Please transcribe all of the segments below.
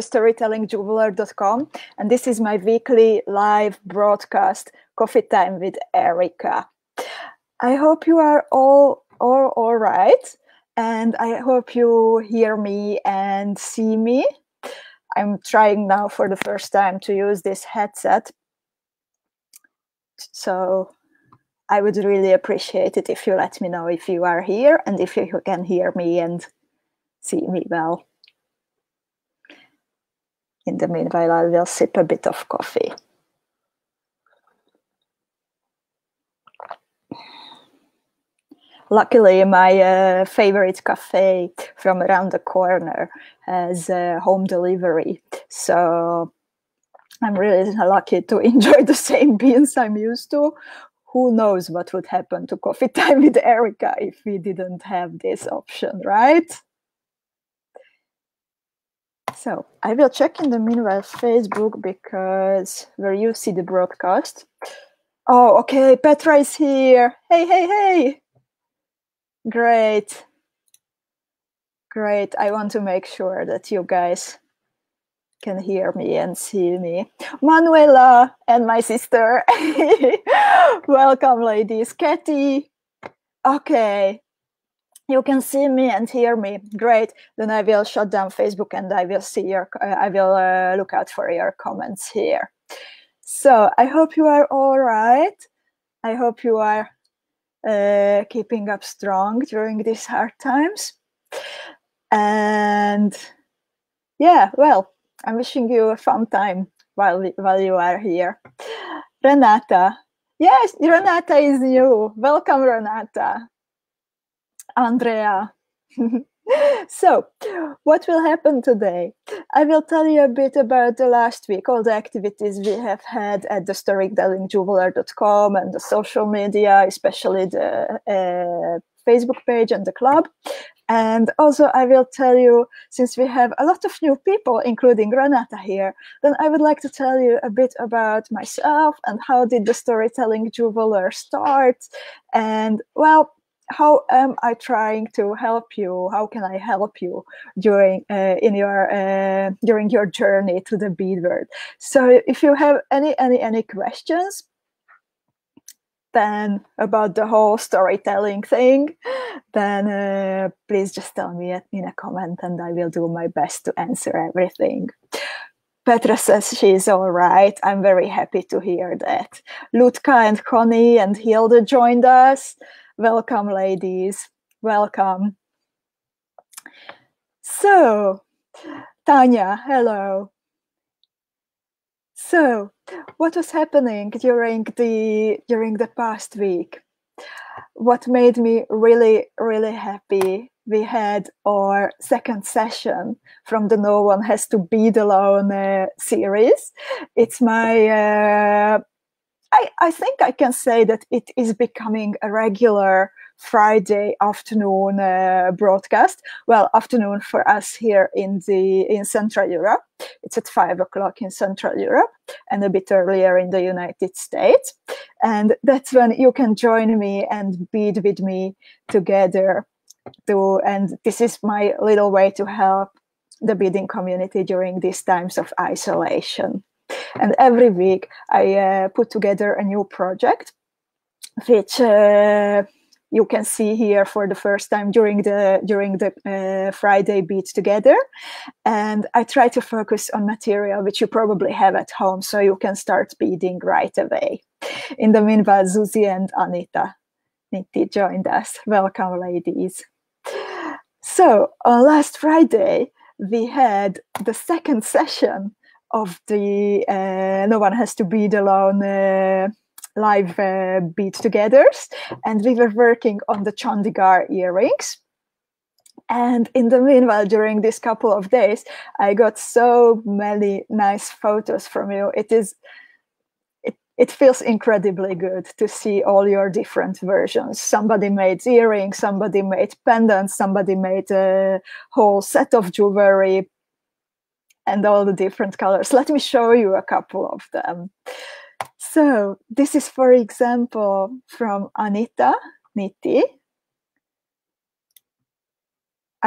storytellingjeweler.com, and this is my weekly live broadcast, Coffee Time with Erika. I hope you are all right, and I hope you hear me and see me. I'm trying now for the first time to use this headset, so I would really appreciate it if you let me know if you are here and if you can hear me and see me well. In the meanwhile, I will sip a bit of coffee. Luckily, my favorite cafe from around the corner has home delivery. So I'm really lucky to enjoy the same beans I'm used to. Who knows what would happen to Coffee Time with Erika if we didn't have this option, right? So I will check in the meanwhile Facebook, because where you see the broadcast. Oh, okay, Petra is here. Hey. Great. I want to make sure that you guys can hear me and see me. Manuela and my sister. Welcome, ladies. Katie. Okay. You can see me and hear me. Great. Then I will shut down Facebook and I will see I will look out for your comments here. So I hope you are all right. I hope you are keeping up strong during these hard times. And yeah, well, I'm wishing you a fun time while you are here. Renata. Yes, Renata is new. Welcome, Renata. Andrea. So, what will happen today? I will tell you a bit about the last week, all the activities we have had at the storytellingjeweler.com and the social media, especially the Facebook page and the club. And also I will tell you, since we have a lot of new people, including Renata here, then I would like to tell you a bit about myself and how did the Storytelling Jeweler start, and well, how am I trying to help you? How can I help you during during your journey to the bead world? So if you have any questions then about the whole storytelling thing, then please just tell me in a comment and I will do my best to answer everything. Petra says she's all right. I'm very happy to hear that. Lutka and Connie and Hilda joined us. Welcome, ladies. Welcome. So, Tanya, hello. So, what was happening during the past week? What made me really happy? We had our second session from the No One Has to Bead Alone series. It's my I think I can say that it is becoming a regular Friday afternoon broadcast. Well, afternoon for us here in Central Europe. It's at 5 o'clock in Central Europe and a bit earlier in the United States. And that's when you can join me and bead with me together. And this is my little way to help the beading community during these times of isolation. And every week I put together a new project, which you can see here for the first time during the Friday Bead Together. And I try to focus on material which you probably have at home, so you can start beading right away. In the meanwhile, Zuzi and Anita Nitti joined us. Welcome, ladies. So on last Friday, we had the second session of the No One Has to Bead Alone live bead-togethers, and we were working on the Chandigarh earrings. And in the meanwhile, during this couple of days, I got so many nice photos from you. It feels incredibly good to see all your different versions. Somebody made earrings, somebody made pendants, somebody made a whole set of jewelry, and all the different colors. Let me show you a couple of them. So this is, for example, from Anita Nitti.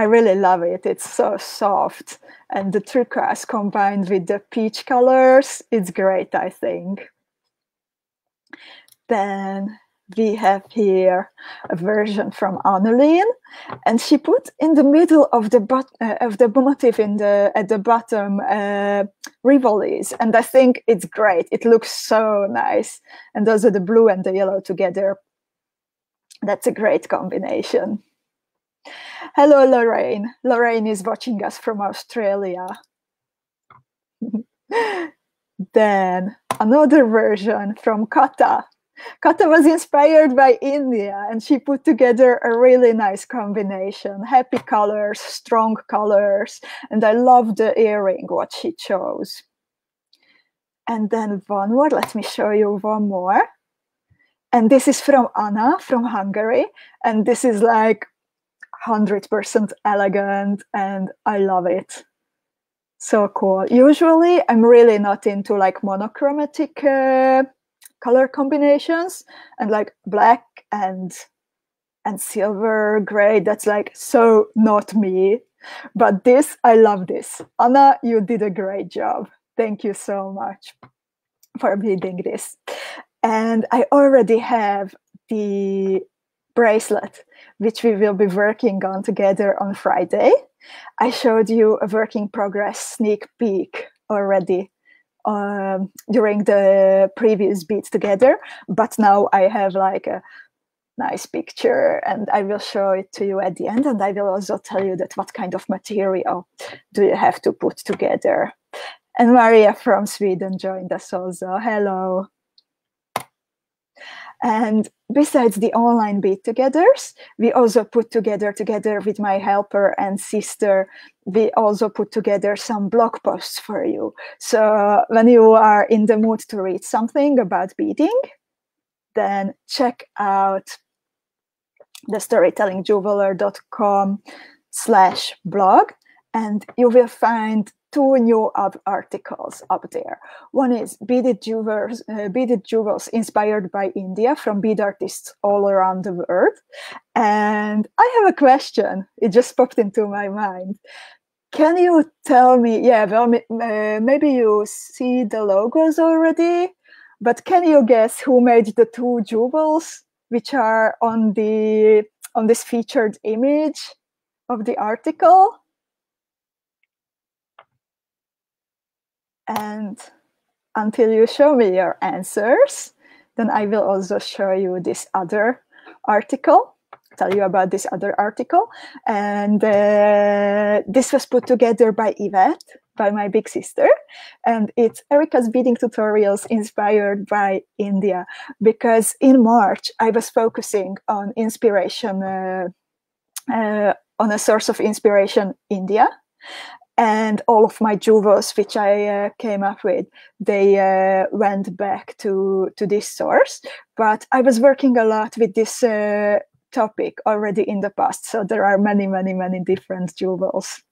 I really love it. It's so soft. And the turquoise combined with the peach colors, it's great, I think. Then we have here a version from Annelien, and she put in the middle of the motif at the bottom rivolis, and I think it's great. It looks so nice, and those are the blue and the yellow together. That's a great combination. Hello, Lorraine. Lorraine is watching us from Australia. Then another version from Kata. Kata was inspired by India, and she put together a really nice combination. Happy colors, strong colors, and I love the earring, what she chose. And then one more, let me show you one more. And this is from Anna from Hungary, and this is like 100% elegant, and I love it. So cool. Usually I'm really not into like monochromatic color combinations, and like black and silver, gray, that's like so not me. But this, I love this. Anna, you did a great job. Thank you so much for beading this. And I already have the bracelet, which we will be working on together on Friday. I showed you a work in progress sneak peek already during the previous bead together, but now I have like a nice picture, and I will show it to you at the end, and I will also tell you that what kind of material do you have to put together. And Maria from Sweden joined us also. Hello. And besides the online bead togethers, we also put together with my helper and sister, we also put together some blog posts for you. So when you are in the mood to read something about beading, then check out the storytellingjeweler.com/blog, and you will find 2 new articles up there. One is beaded jewels inspired by India from bead artists all around the world. And I have a question. It just popped into my mind. Can you tell me, yeah, well, maybe you see the logos already, but can you guess who made the 2 jewels which are on this featured image of the article? And until you show me your answers, then I will also show you this other article, tell you about this other article. And this was put together by Yvette, by my big sister. And it's Erika's beading tutorials inspired by India. Because in March, I was focusing on inspiration, on a source of inspiration, India. And all of my jewels, which I came up with, they went back to this source. But I was working a lot with this topic already in the past. So there are many, many, many different jewels.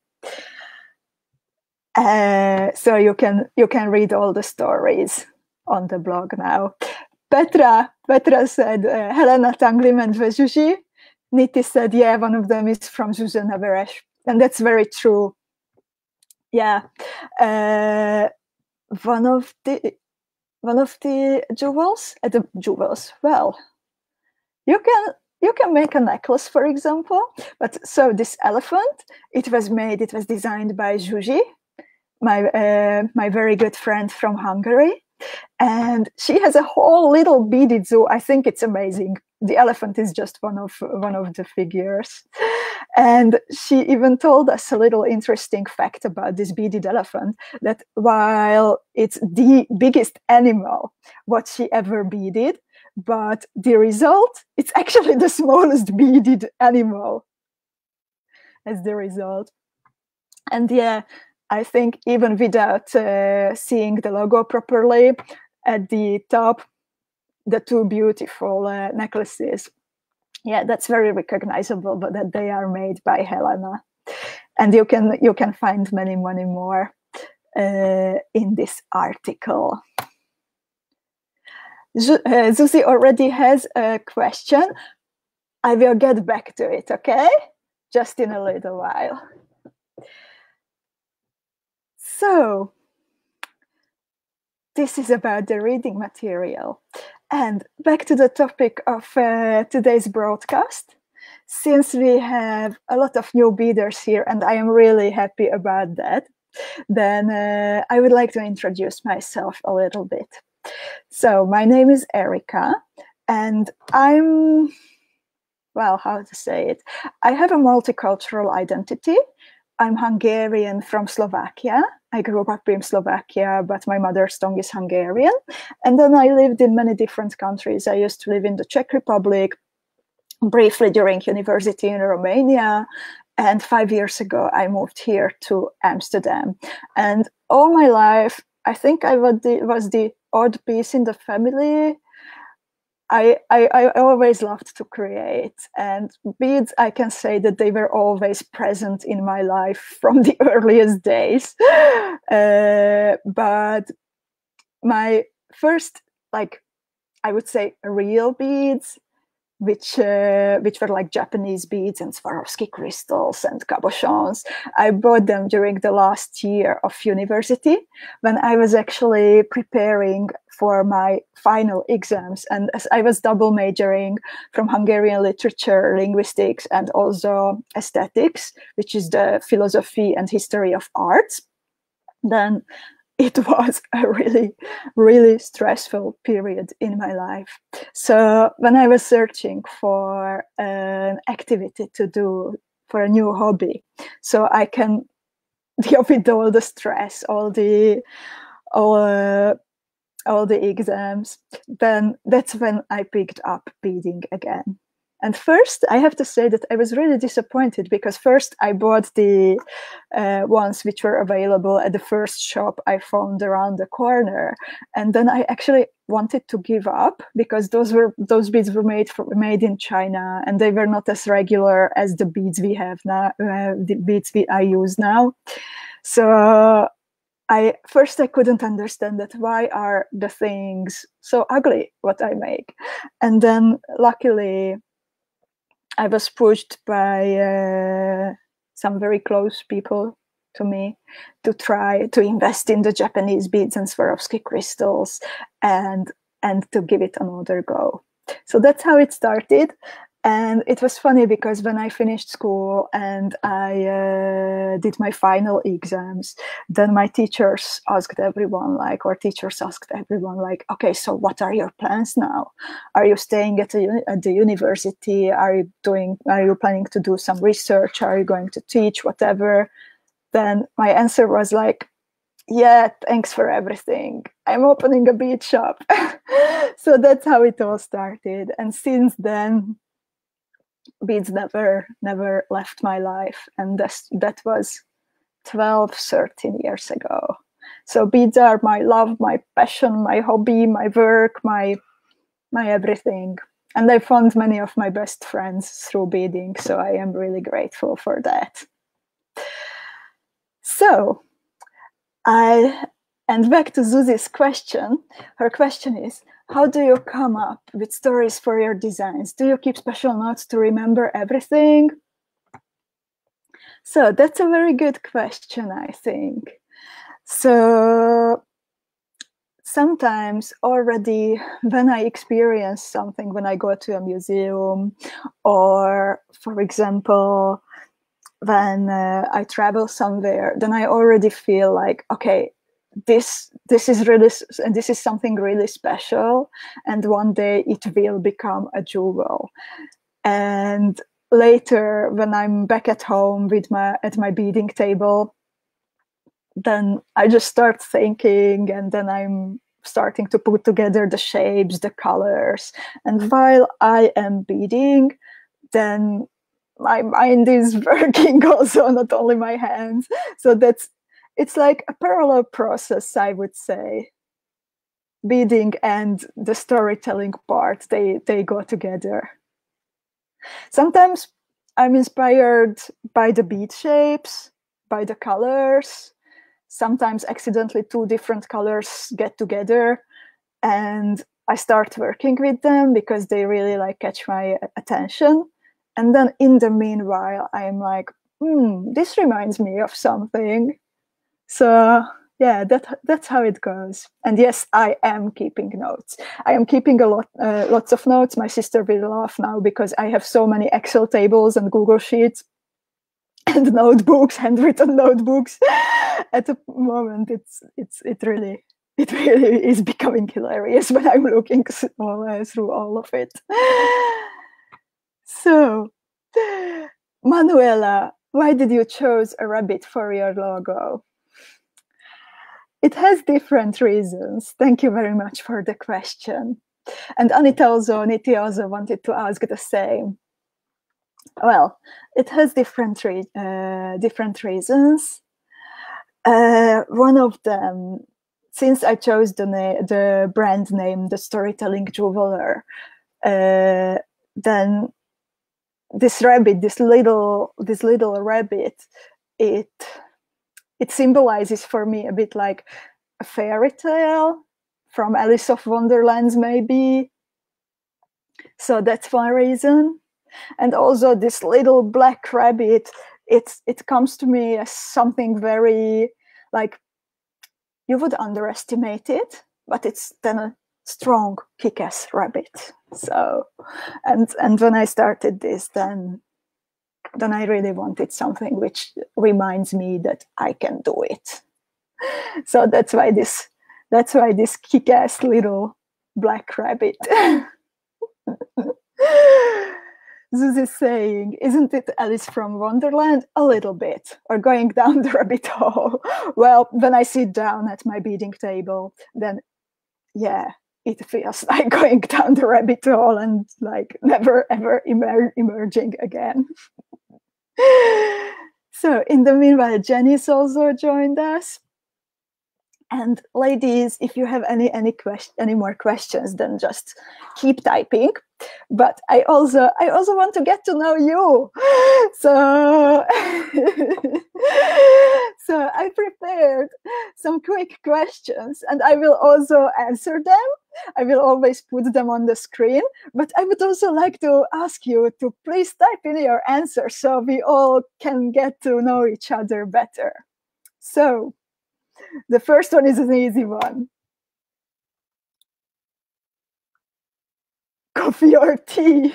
So you can read all the stories on the blog now. Petra said, Helena Tangliman Zsuzsi. Niti said, yeah, one of them is from Zsuzsa Veres. And that's very true. Yeah, one of the jewels, well, you can make a necklace, for example. But so this elephant, it was designed by Zsuzsi, my very good friend from Hungary, and she has a whole little beaded zoo. I think it's amazing. The elephant is just one of the figures. And she even told us a little interesting fact about this beaded elephant, that while it's the biggest animal what she ever beaded, but the result, it's actually the smallest beaded animal as the result. And yeah, I think even without seeing the logo properly, at the top, the 2 beautiful necklaces, yeah, that's very recognizable, but that they are made by Helena. And you can find many, many more in this article. Zuzi already has a question. I will get back to it, okay? just in a little while. So this is about the reading material. And back to the topic of today's broadcast. Since we have a lot of new beaders here, and I am really happy about that, then I would like to introduce myself a little bit. So my name is Erika, and I'm, well, how to say it? I have a multicultural identity. I'm Hungarian from Slovakia. I grew up in Slovakia, but my mother's tongue is Hungarian. And then I lived in many different countries. I used to live in the Czech Republic, briefly during university in Romania. And 5 years ago, I moved here to Amsterdam. And all my life, I think I was the odd piece in the family. I always loved to create, and beads, I can say that they were always present in my life from the earliest days. But my first, like, I would say real beads, which were like Japanese beads and Swarovski crystals and cabochons. I bought them during the last year of university when I was actually preparing for my final exams. And as I was double majoring from Hungarian literature, linguistics, and also aesthetics, which is the philosophy and history of arts, then it was a really, really stressful period in my life. So when I was searching for an activity to do, for a new hobby, so I can deal with all the stress, all the exams, then that's when I picked up beading again. And first, I have to say that I was really disappointed, because first I bought the ones which were available at the first shop I found around the corner, and then I actually wanted to give up, because those beads were made in China, and they were not as regular as the beads we have now, the beads I use now. So I couldn't understand that. Why are the things so ugly what I make? And then luckily I was pushed by some very close people to me to try to invest in the Japanese beads and Swarovski crystals and to give it another go. So that's how it started. And it was funny, because when I finished school and I did my final exams, then my teachers asked everyone, like, okay, so what are your plans now? Are you staying at the university? Are you planning to do some research? Are you going to teach, whatever? Then my answer was like, yeah, thanks for everything. I'm opening a bead shop. So that's how it all started. And since then, beads never left my life, and that was 12, 13 years ago. So beads are my love, my passion, my hobby, my work, my everything. And I found many of my best friends through beading, so I am really grateful for that. So and back to Zuzi's question. Her question is, how do you come up with stories for your designs? Do you keep special notes to remember everything? So that's a very good question, I think. So sometimes already when I experience something, when I go to a museum, or for example, when I travel somewhere, then I already feel like, okay, this is something really special, and one day it will become a jewel. And later, when I'm back at home at my beading table, then I just start thinking, and then I'm starting to put together the shapes, the colors. And while I am beading, then my mind is working also, not only my hands. So it's like a parallel process, I would say. Beading and the storytelling part, they go together. Sometimes I'm inspired by the bead shapes, by the colors. Sometimes accidentally 2 different colors get together, and I start working with them because they really like catch my attention. And then in the meanwhile, I'm like, this reminds me of something. So yeah, that's how it goes. And yes, I am keeping notes. I am keeping lots of notes. My sister will laugh now because I have so many Excel tables and Google Sheets and notebooks, handwritten notebooks. At the moment, it really is becoming hilarious when I'm looking through all of it. So, Manuela, why did you choose a rabbit for your logo? It has different reasons. Thank you very much for the question. And Niti also wanted to ask the same. Well, it has different reasons. One of them, since I chose the brand name, the storytelling jeweler, then this rabbit, this little rabbit, it symbolizes for me a bit like a fairy tale from Alice of Wonderlands, maybe. So that's one reason. And also this little black rabbit, it comes to me as something very, like, you would underestimate it, but it's then a strong, kick-ass rabbit. So, and when I started this, then I really wanted something which reminds me that I can do it. So that's why this kick-ass little black rabbit. Zuzi is saying, isn't it Alice from Wonderland? A little bit, or going down the rabbit hole. Well, when I sit down at my beading table, then yeah, it feels like going down the rabbit hole and like never ever emerging again. So in the meanwhile, Jenny's also joined us. And ladies, if you have any more questions, then just keep typing. But I also want to get to know you. So so I prepared some quick questions, and I will also answer them. I will always put them on the screen, but I would also like to ask you to please type in your answers so we all can get to know each other better. So the first one is an easy one. Coffee or tea?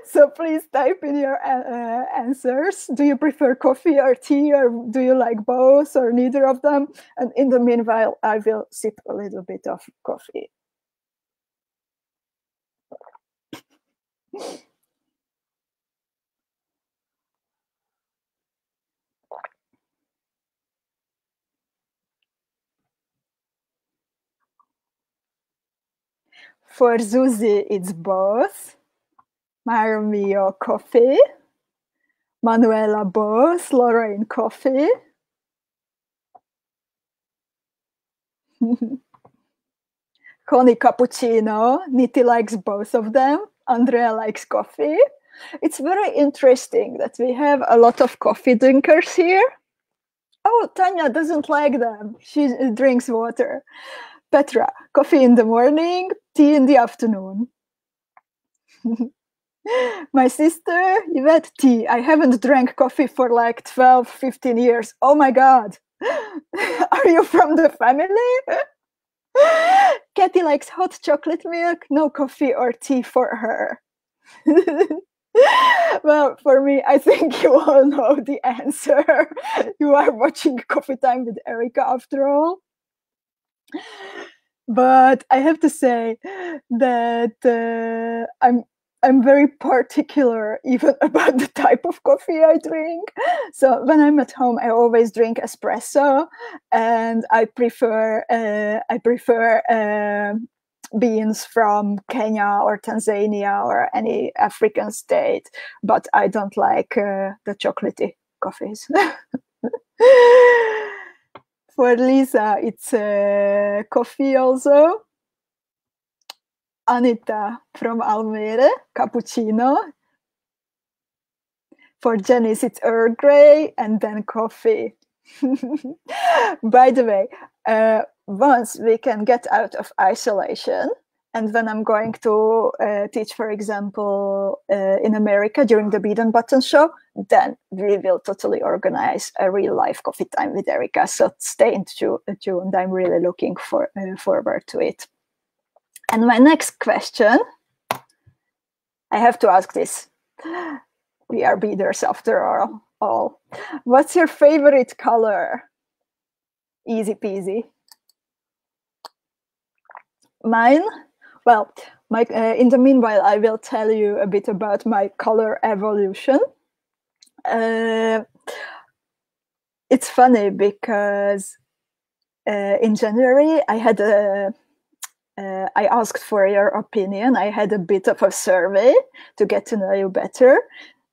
So please type in your answers. Do you prefer coffee or tea, or do you like both, or neither of them? And in the meanwhile, I will sip a little bit of coffee. For Zuzi, it's both. Mio, coffee. Manuela, both. Lorraine, coffee. Connie, cappuccino. Niti likes both of them. Andrea likes coffee. It's very interesting that we have a lot of coffee drinkers here. Oh, Tanya doesn't like them. She drinks water. Petra, coffee in the morning, tea in the afternoon. My sister, Yvette, tea. I haven't drank coffee for like 12, 15 years. Oh my God. Are you from the family? Kathy likes hot chocolate milk, no coffee or tea for her. Well, for me, I think you all know the answer. You are watching Coffee Time with Erika after all. But I have to say that I'm very particular even about the type of coffee I drink. So when I'm at home, I always drink espresso, and I prefer beans from Kenya or Tanzania or any African state, but I don't like the chocolatey coffees. For Lisa, it's coffee also. Anita from Almere, cappuccino. For Janice, it's Earl Grey and then coffee. By the way, once we can get out of isolation And when I'm going to teach, for example, in America during the Bead and Button show, then we will totally organize a real life coffee time with Erika. So stay tuned. I'm really looking forward to it. And my next question, I have to ask this. We are beaders after all. What's your favorite color? Easy peasy. Mine? Well, in the meanwhile, I will tell you a bit about my color evolution. It's funny because in January, I asked for your opinion. I had a bit of a survey to get to know you better.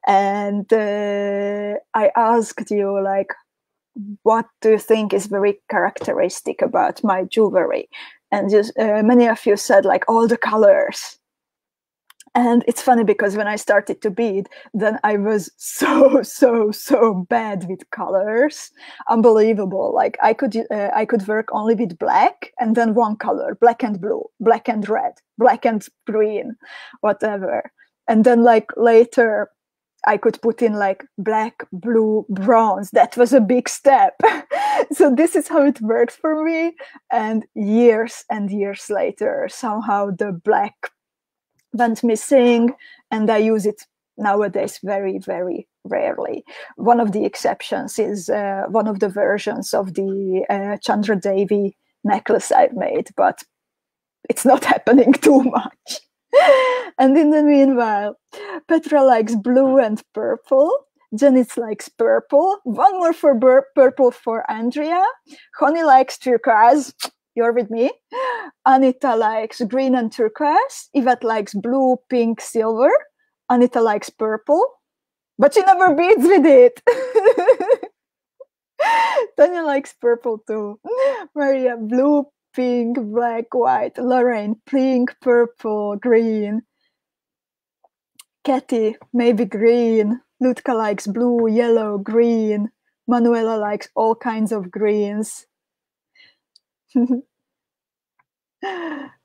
And I asked you, like, what do you think is very characteristic about my jewelry? And just many of you said, like, all the colors. And it's funny because when I started to bead, then I was so bad with colors. Unbelievable. Like I could work only with black and then one color, black and blue, black and red, black and green, whatever. And then like later I could put in like black, blue, bronze. That was a big step. So this is how it works for me. And years later, somehow the black went missing, and I use it nowadays very rarely. One of the exceptions is one of the versions of the Chandra Devi necklace I've made, but it's not happening too much. And in the meanwhile, Petra likes blue and purple. Janet likes purple. One more for purple for Andrea. Honey likes turquoise. You're with me. Anita likes green and turquoise. Yvette likes blue, pink, silver. Anita likes purple, but she never beads with it. Tanya likes purple too. Maria, blue, pink, black, white. Lorraine, pink, purple, green. Kathy, maybe green. Lutka likes blue, yellow, green. Manuela likes all kinds of greens.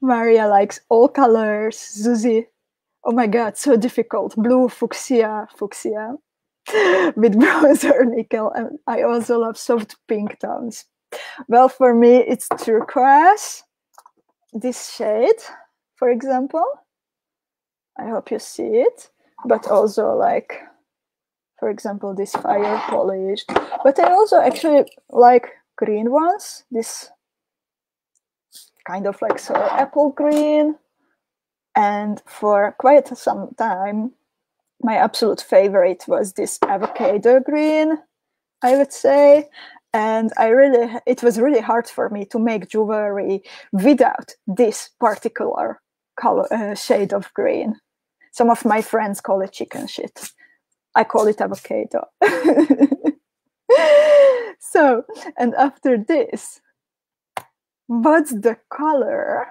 Maria likes all colors. Susie, oh my god, so difficult. Blue, fuchsia with bronze or nickel. And I also love soft pink tones. Well, for me, it's turquoise. This shade, for example. I hope you see it. But also like, for example, this fire polished. But I also actually like green ones. This kind of like sour apple green. And for quite some time, my absolute favorite was this avocado green, I would say. And it was really hard for me to make jewelry without this particular color, shade of green. Some of my friends call it chicken shit. I call it avocado. So, and after this, what's the color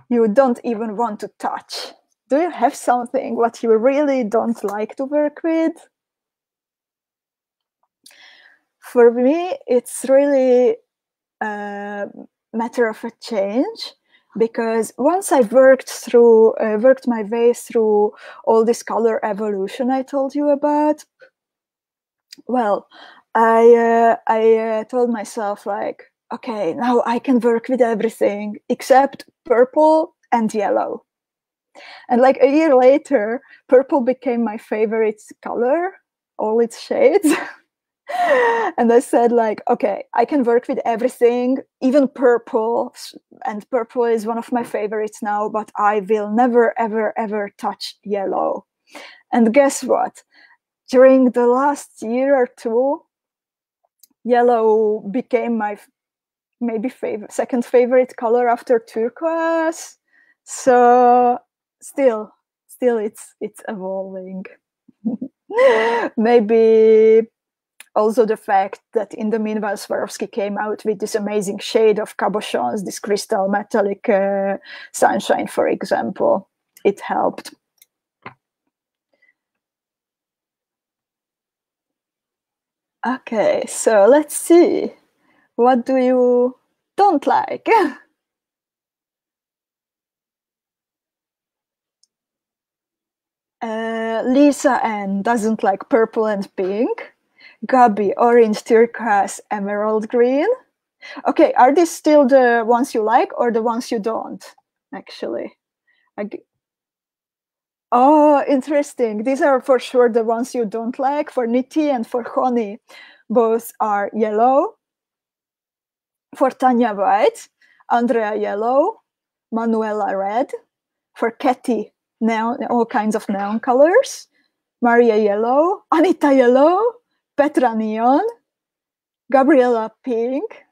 you don't even want to touch? Do you have something what you really don't like to work with? For me, it's really a matter of a change, because once I worked my way through all this color evolution I told you about, well, I told myself like, okay, now I can work with everything except purple and yellow. And like a year later, purple became my favorite color, all its shades. And I said like, okay, I can work with everything, even purple. And purple is one of my favorites now, but I will never, ever touch yellow. And guess what? During the last year or two, yellow became my maybe second favorite color after turquoise. So still it's evolving. Maybe also the fact that in the meanwhile Swarovski came out with this amazing shade of cabochons, this crystal metallic sunshine, for example, it helped. Okay, so let's see. What do you don't like? Lisa N doesn't like purple and pink. Gabi, orange, turquoise, emerald green. Okay, are these still the ones you like or the ones you don't, actually? Oh, interesting. These are for sure the ones you don't like. For Niti and for Honi, both are yellow. For Tanya, white. Andrea, yellow. Manuela, red. For Katie, neon, all kinds of neon colors. Maria, yellow. Anita, yellow. Petra, neon. Gabriela, pink.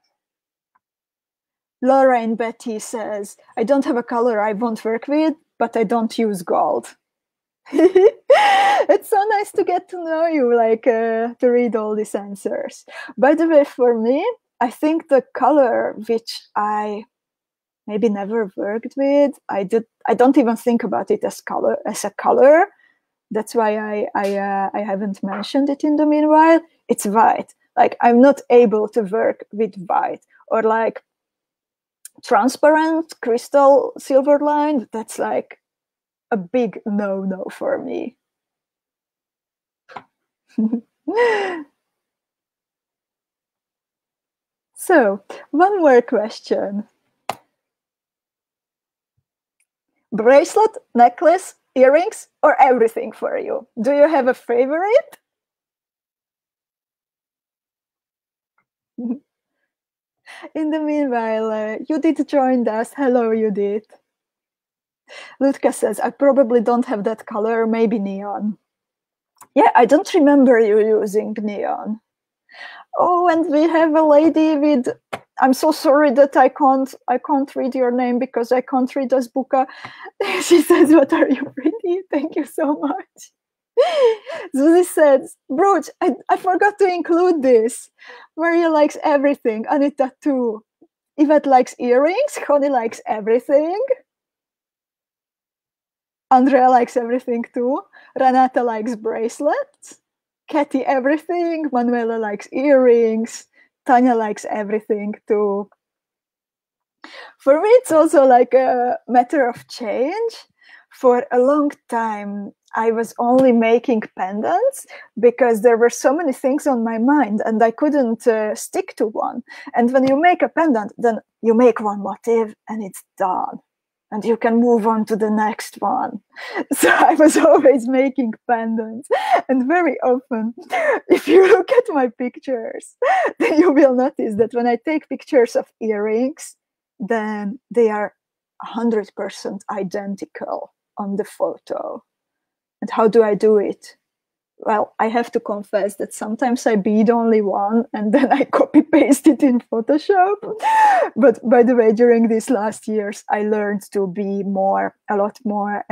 Lorraine Betty says, I don't have a color I won't work with, but I don't use gold. It's so nice to get to know you, like to read all these answers. By the way, for me, I think the color which I maybe never worked with, I don't even think about it as a color. That's why I haven't mentioned it in the meanwhile. It's white. Like, I'm not able to work with white, or like transparent crystal silver line. That's like a big no for me. So, one more question. Bracelet, necklace, earrings, or everything for you? Do you have a favorite? In the meanwhile, Judith joined us. Hello, Judith. Lutka says, I probably don't have that color, maybe neon. Yeah, I don't remember you using neon. Oh, and we have a lady with, I'm so sorry that I can't read your name because I can't read Azbuka. She says, what are you pretty? Thank you so much. Zuzi says, Brooch, I forgot to include this. Maria likes everything. Anita too. Yvette likes earrings. Connie likes everything. Andrea likes everything too. Renata likes bracelets. Katie everything. Manuela likes earrings. Tanya likes everything too. For me, it's also like a matter of change. For a long time, I was only making pendants because there were so many things on my mind and I couldn't stick to one. And when you make a pendant, then you make one motif and it's done. And you can move on to the next one. So I was always making pendants. And very often, if you look at my pictures, then you will notice that when I take pictures of earrings, then they are 100% identical on the photo. And how do I do it? Well, I have to confess that sometimes I bead only one and then I copy paste it in Photoshop. But by the way, during these last years, I learned to be a lot more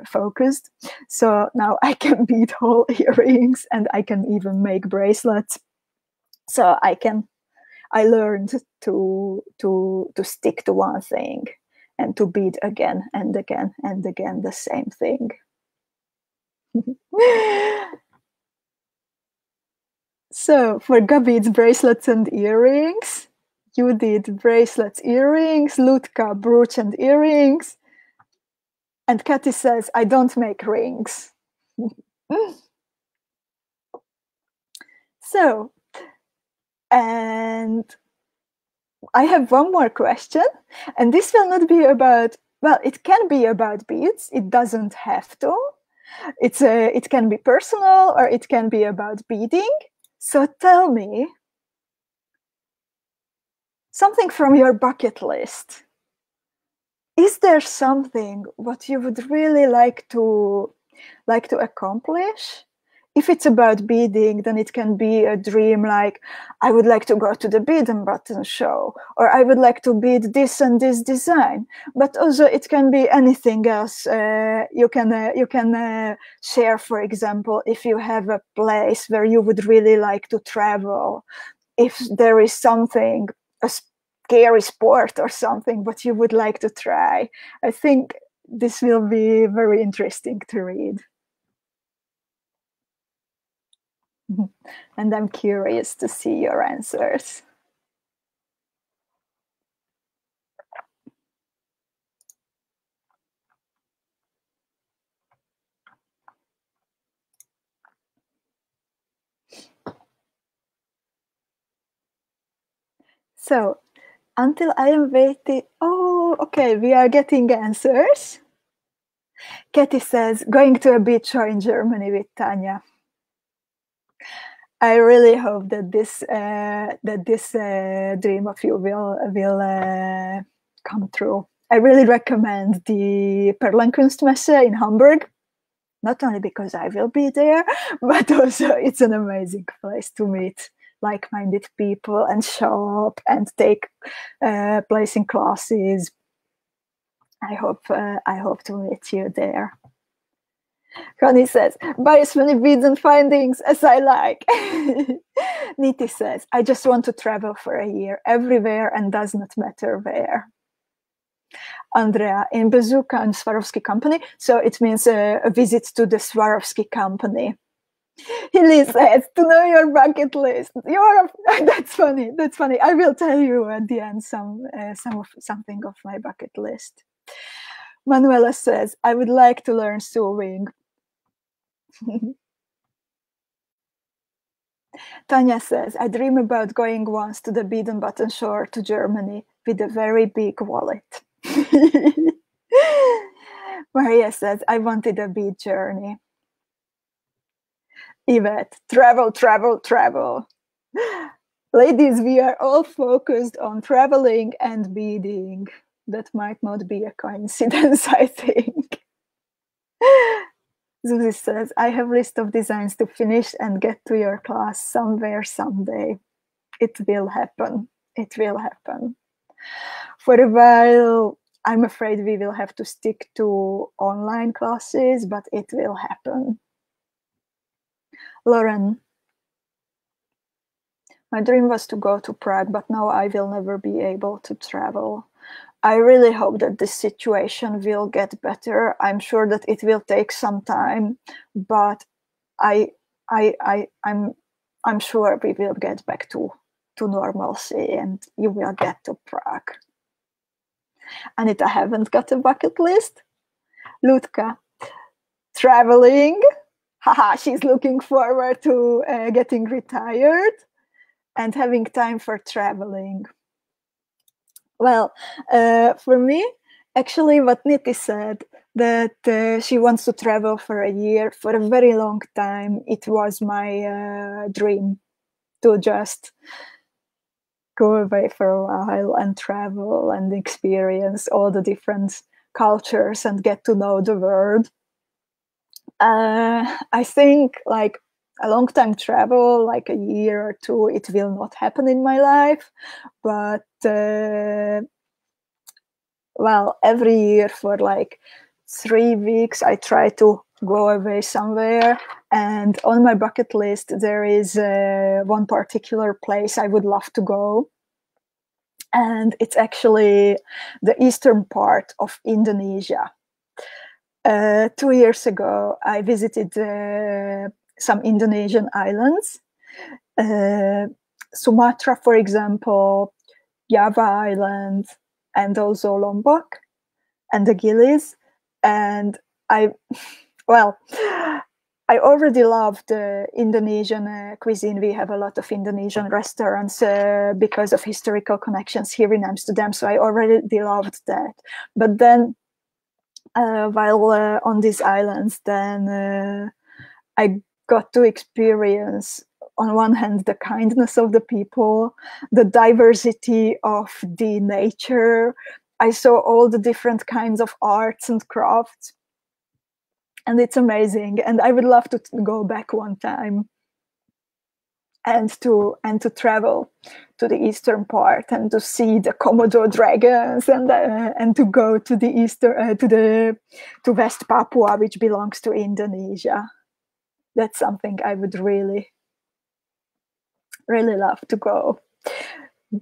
focused. So now I can bead whole earrings and I can even make bracelets. So I learned to stick to one thing and to bead again and again and again the same thing. So for Gabi, it's bracelets and earrings. You did bracelets, earrings. Lutka, brooch and earrings. And Katy says, I don't make rings. So, and I have one more question. And this will not be about, well, it can be about beads. It doesn't have to. It can be personal or it can be about beading. So tell me something from your bucket list. Is there something what you would really like to accomplish? If it's about beading, then it can be a dream like, I would like to go to the Bead and Button show, or I would like to bead this and this design. But also it can be anything else. You can share, for example, if you have a place where you would really like to travel, if there is something, a scary sport or something, but you would like to try. I think this will be very interesting to read. And I'm curious to see your answers. So, until I am waiting. Oh, okay, we are getting answers. Katie says, going to a beach show in Germany with Tanya. I really hope that this dream of you will come true. I really recommend the Perlenkunstmesse in Hamburg, not only because I will be there, but also it's an amazing place to meet like-minded people and shop and take place in classes. I hope to meet you there. Connie says, buy as many beads and findings as I like. Niti says, I just want to travel for a year, everywhere, and does not matter where. Andrea, in Bazooka and Swarovski company, so it means a visit to the Swarovski company. Hilly says, to know your bucket list. That's funny. That's funny. I will tell you at the end something of my bucket list. Manuela says, I would like to learn sewing. Tanya says, I dream about going once to the bead and button shore to Germany with a very big wallet. Maria says, I wanted a bead journey. Yvette, travel, travel, travel. Ladies, we are all focused on traveling and beading. That might not be a coincidence, I think. Susie says, I have a list of designs to finish and get to your class somewhere someday. It will happen. It will happen. For a while, I'm afraid we will have to stick to online classes, but it will happen. Lauren, my dream was to go to Prague, but now I will never be able to travel. I really hope that this situation will get better. I'm sure that it will take some time, but I'm sure we will get back to normalcy and you will get to Prague. Anita, haven't got a bucket list. Lutka, traveling. Haha, she's looking forward to getting retired and having time for traveling. Well, for me, actually, what Niti said, that she wants to travel for a year, for a very long time, it was my dream to just go away for a while and travel and experience all the different cultures and get to know the world. I think like a long time travel, like a year or two, it will not happen in my life, but well, every year for like 3 weeks, I try to go away somewhere. And on my bucket list, there is one particular place I would love to go. And it's actually the eastern part of Indonesia. 2 years ago, I visited some Indonesian islands. Sumatra, for example, Java Island, and also Lombok and the Gillies. And I already love the Indonesian cuisine. We have a lot of Indonesian restaurants because of historical connections here in Amsterdam. So I already loved that. But then while on these islands, then I got to experience, on one hand, the kindness of the people, the diversity of the nature. I saw all the different kinds of arts and crafts, and it's amazing. And I would love to go back one time and to travel to the eastern part and to see the Komodo dragons and to go to the eastern to West Papua, which belongs to Indonesia. That's something I would really love to go.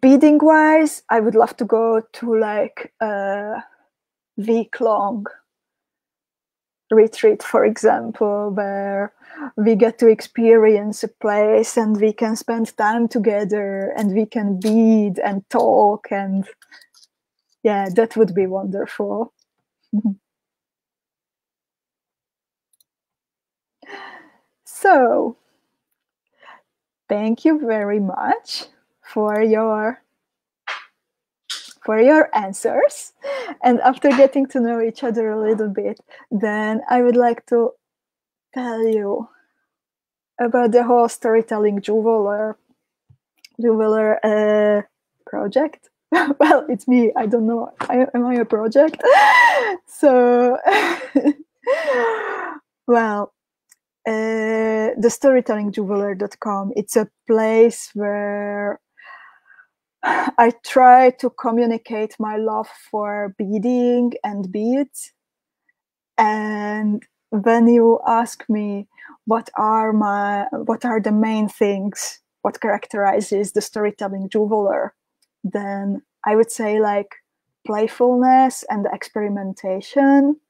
Beading wise, I would love to go to like a week-long retreat, for example, where we get to experience a place and we can spend time together and we can bead and talk, and yeah, that would be wonderful. So thank you very much for your for your answers. And after getting to know each other a little bit, then I would like to tell you about the whole storytelling jeweler project. Well, it's me. I don't know. Am I a project? So, well, the storytellingjeweler.com, it's a place where I try to communicate my love for beading and beads. And when you ask me what are the main things, what characterizes the storytelling jeweler, then I would say like playfulness and experimentation.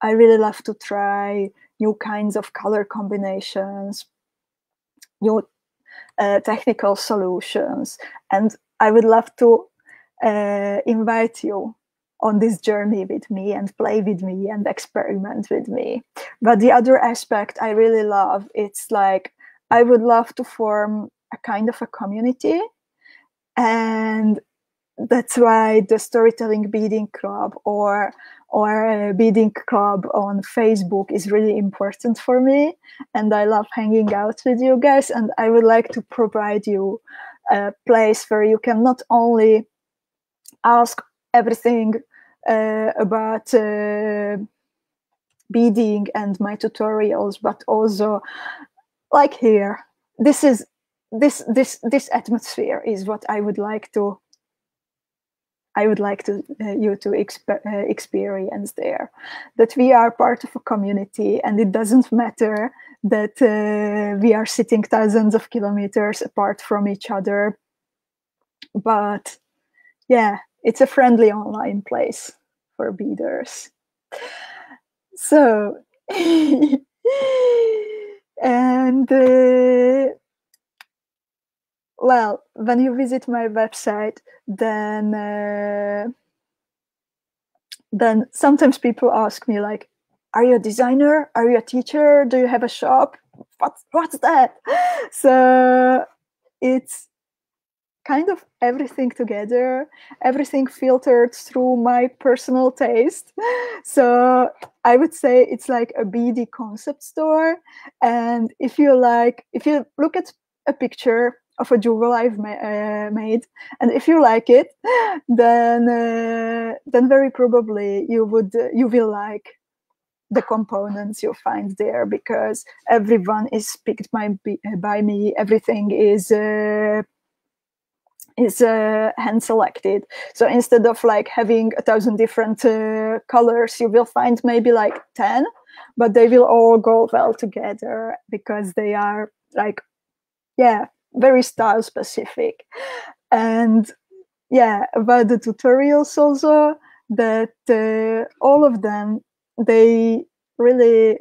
I really love to try new kinds of color combinations, new technical solutions, and I would love to invite you on this journey with me and play with me and experiment with me. But the other aspect I really love, it's like I would love to form a kind of a community, and that's why the Storytelling Beading Club or a beading club on Facebook is really important for me. And I love hanging out with you guys. And I would like to provide you a place where you can not only ask everything about beading and my tutorials, but also like here, this atmosphere is what I would like to you to experience there, that we are part of a community, and it doesn't matter that we are sitting thousands of kilometers apart from each other, but yeah, it's a friendly online place for beaders. So and well, when you visit my website, then sometimes people ask me like, are you a designer? Are you a teacher? Do you have a shop? What's that? So it's kind of everything together, everything filtered through my personal taste. So I would say it's like a beady concept store. And if you look at a picture of a jewel I've made, and if you like it, then very probably you will like the components you find there, because everyone is picked by me. Everything is hand selected. So instead of like having 1,000 different colors, you will find maybe like 10, but they will all go well together because they are like, yeah, very style specific. And yeah, about the tutorials also, that all of them, they really,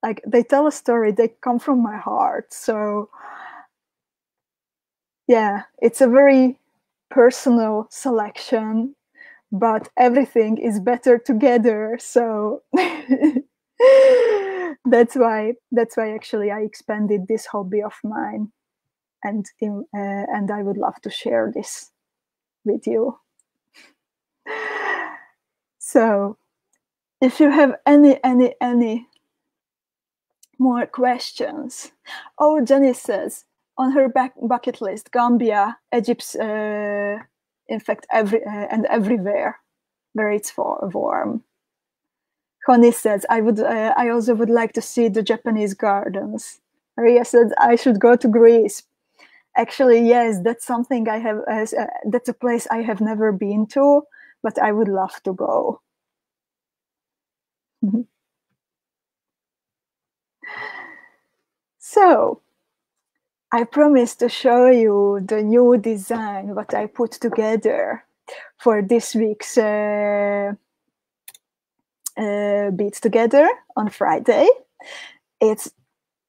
like, they tell a story, they come from my heart. So yeah, it's a very personal selection, but everything is better together. So that's why actually I expanded this hobby of mine, and I would love to share this with you. So if you have any more questions. Oh, Jenny says on her bucket list, Gambia, Egypt, in fact, everywhere where it's warm. Connie says, I also would like to see the Japanese gardens. Maria said, I should go to Greece. Actually, yes, that's something I have, that's a place I have never been to, but I would love to go. So, I promised to show you the new design, what I put together for this week's bead-together on Friday. It's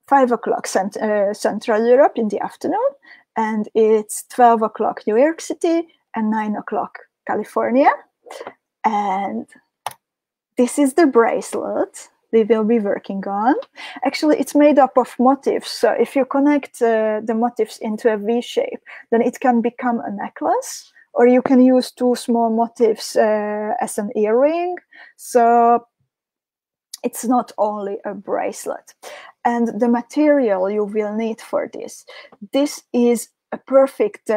5 o'clock Central Europe in the afternoon, and it's 12 o'clock New York City and 9 o'clock California. And this is the bracelet we will be working on. Actually, it's made up of motifs. So if you connect the motifs into a V shape, then it can become a necklace or you can use 2 small motifs as an earring. So it's not only a bracelet. And the material you will need for this is a perfect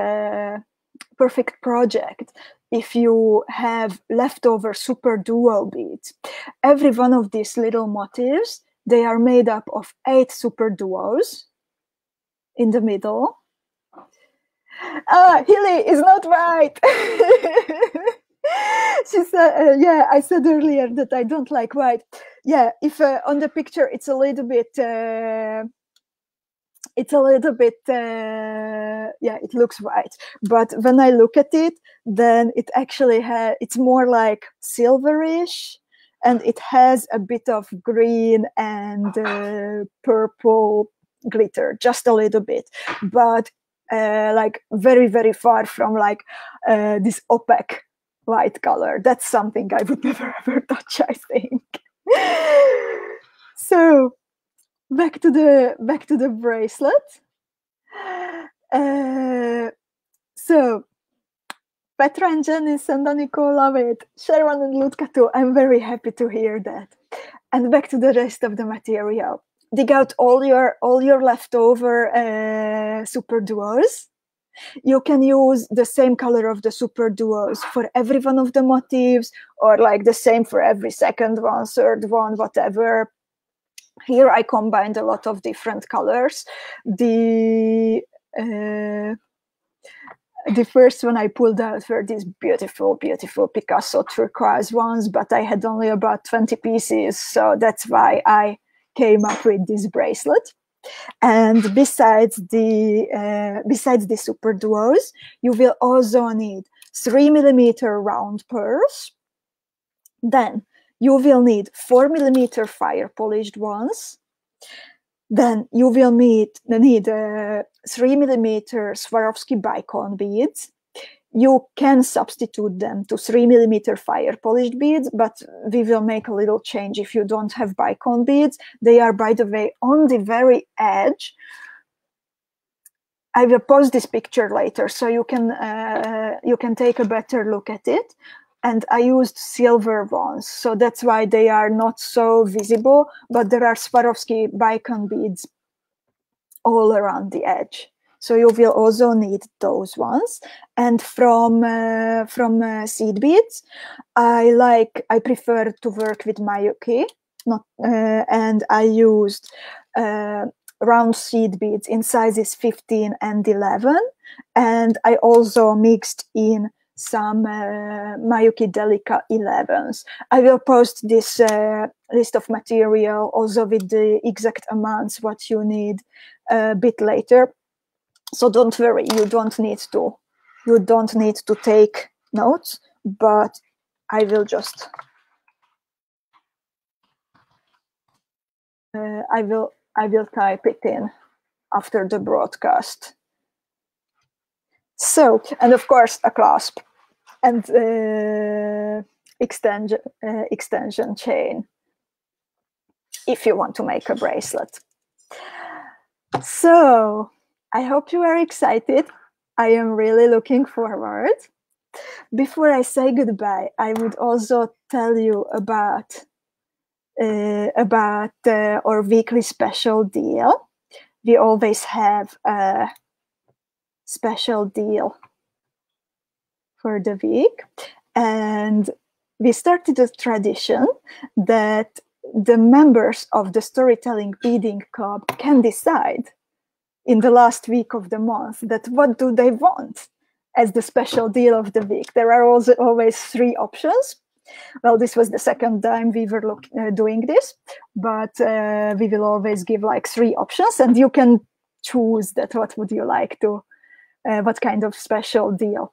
project if you have leftover super duo beads. Every one of these little motifs, they are made up of 8 super duos in the middle. Hilly is not right. She said, yeah, I said earlier that I don't like white. Yeah, if on the picture it's a little bit, yeah, it looks white. But when I look at it, then it actually it's more like silverish, and it has a bit of green and purple glitter, just a little bit. But like very, very far from like this opaque white color. That's something I would never ever touch, I think. So back to the bracelet. So Petra and Jenny and Nicole love it. Sharon and Lutka too. I'm very happy to hear that. And back to the rest of the material. Dig out all your leftover super duos. You can use the same color of the super duos for every one of the motifs, or like the same for every second one, third one, whatever. Here I combined a lot of different colors. The first one I pulled out were these beautiful, beautiful Picasso turquoise ones, but I had only about 20 pieces, so that's why I came up with this bracelet. And besides the super duos, you will also need 3mm round pearls. Then you will need 4mm fire polished ones. Then you will need 3mm Swarovski bicone beads. You can substitute them to 3mm fire polished beads, but we will make a little change if you don't have bicone beads. They are, by the way, on the very edge. I will post this picture later so you can take a better look at it. And I used silver ones, so that's why they are not so visible, but there are Swarovski bicone beads all around the edge. So you will also need those ones. And from seed beads, I prefer to work with Mayuki, and I used round seed beads in sizes 15 and 11. And I also mixed in some Mayuki Delica 11s. I will post this list of material also with the exact amounts what you need a bit later. So don't worry, you don't need to take notes, but I will just I will type it in after the broadcast. So, and of course a clasp and extension chain if you want to make a bracelet. So I hope you are excited. I am really looking forward. Before I say goodbye, I would also tell you about our weekly special deal. We always have a special deal for the week, and we started a tradition that the members of the Storytelling Beading Club can decide in the last week of the month that what do they want as the special deal of the week. There are also always 3 options. Well, this was the second time we were doing this, but we will always give like 3 options, and you can choose that what would you like to, what kind of special deal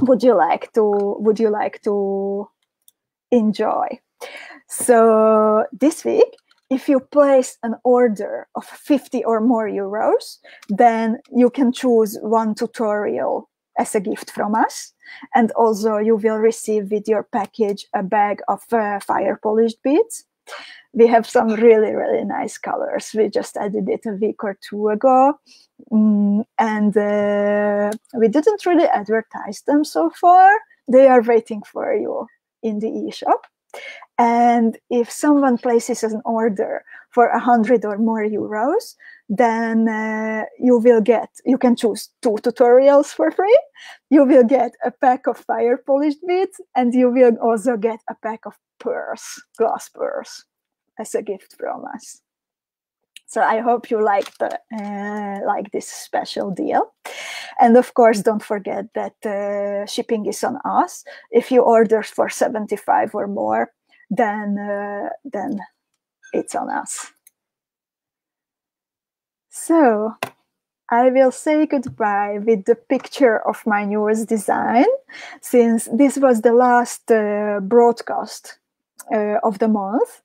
would you like to enjoy. So this week, if you place an order of 50 or more euros, then you can choose 1 tutorial as a gift from us. And also you will receive with your package a bag of fire polished beads. We have some really, really nice colors. We just added it a week or two ago. And we didn't really advertise them so far. They are waiting for you in the eShop. And if someone places an order for 100 or more euros, then you can choose 2 tutorials for free. You will get a pack of fire polished beads, and you will also get a pack of pearls, glass pearls, as a gift from us. So I hope you like this special deal. And of course, don't forget that shipping is on us. If you order for 75 or more, then it's on us. So I will say goodbye with the picture of my newest design, since this was the last broadcast of the month,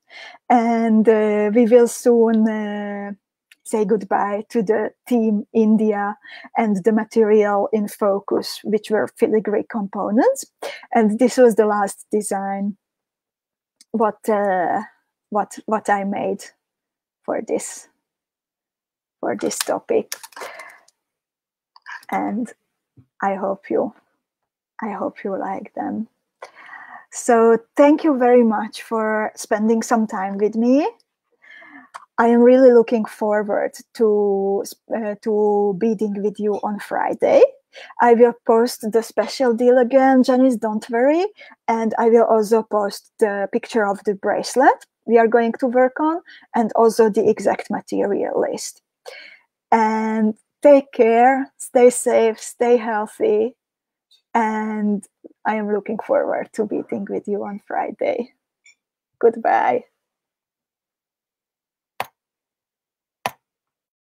and we will soon say goodbye to the team India and the material in focus, which were filigree components. And this was the last design what I made for this topic, and I hope you like them. So thank you very much for spending some time with me. I am really looking forward to beading with you on Friday. I will post the special deal again, Janice, don't worry. And I will also post the picture of the bracelet we are going to work on, and also the exact material list. And take care, stay safe, stay healthy. And I am looking forward to beading with you on Friday. Goodbye.